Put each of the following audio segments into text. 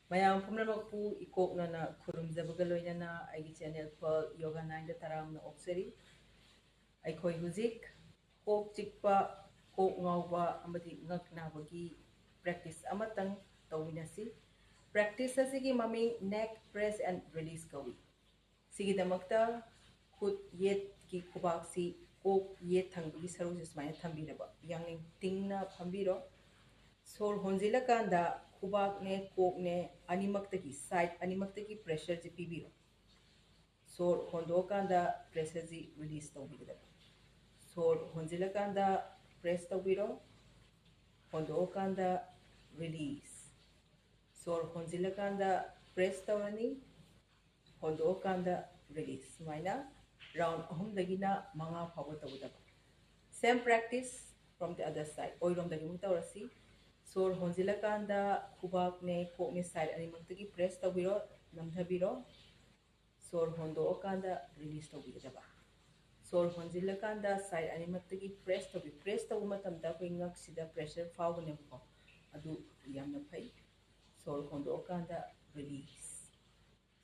mayam pumnamakpu ikoknana khurumjabaga loinana aigi channel phal yoga 9 da taramna oksari aikhoi huzik kok chikpa kok ngawba amadi ngaknabagi practice amatang tawinasi practice asigi maming neck press and release kawi sigidamakta khut yet ki kubaksi kok yet thangbi sarusi smaina thambiraba yangning tingna phambiro sor honjila kanda kubak ne kok ne animaktaki side animaktaki pressure ji pibiro sor hondo kanda pressure ji release tawbida sor honjila kanda press tawbiro hondo kanda release sor honjila kanda press tawrani hondo kanda release maina round ahum dagina manga phawa tawda same practice from the other side oirom dagi mutawrasi sor honjila kanda kubak ne kok ne side animaktaki press tawbiro namdhabiro sor hondo kanda release tawbidaba sor honjila kanda side animaktaki press tawu matamda koi ngak sida pressure fawne ko adu yamna phai sor hondo kanda release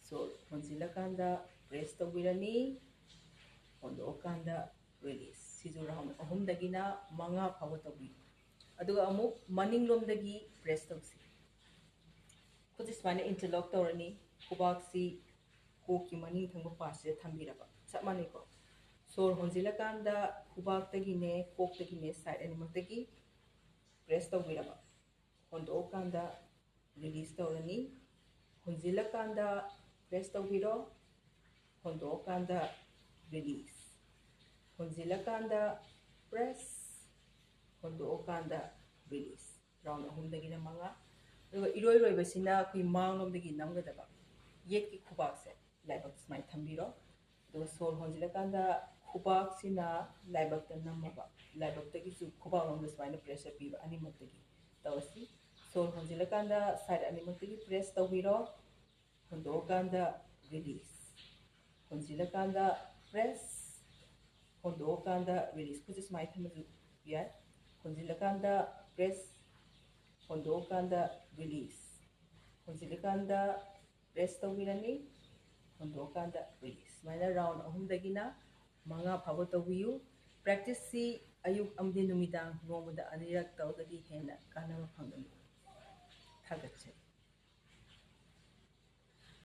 sor honjila kanda press tawbirani hondo kanda release sizu round ahum dagina manga phawa tawbi aduga amuk maning lom dagi press tawsi खुद स्माने interlock तौरनी कुबाक सी Coke की मनिंग थंग पासे थंबीरबा सब माने को सोर होंजिला कांदा कुबाक तगिने Coke तगिने side animal तगी press तौबीरबा होंदो कांदा release तौरनी होंजिला कांदा प्रेस तौबीरो होंदो कांदा रिलीज होंजिला कांदा प्रेस होंदो कांदा रिलीज राउंड अहुम दगिना मंगा इरोय रोय बसिना कोई मांगलोम दगी नमगदबा येट की खुबाक से लाइबक स्माइ थंबीरो दो सोर होंजिला कांदा खुबाक सिना लाइबक त नमबा लाइबक तगी सु खुबाक लोम स्माइ प्रेशर पीबा अनिमक तगी तवसी सोर होंजिला कांदा साइड अनिमक तगी प्रेस तौबीरो होंदो कांदा रिलीज होंजिला कांदा प्रेस होंदो कांदा रिलीज कुछ स्माइ थंबजु यार होंजिला कांदा प्रेस होंदो कांदा release honjila kanda press tawirani hondo kanda release maina round ahum dagina manga phawa tawiyu practice si ayuk amde numidang nomada anirak tawdagi hena kanama phangani thagatse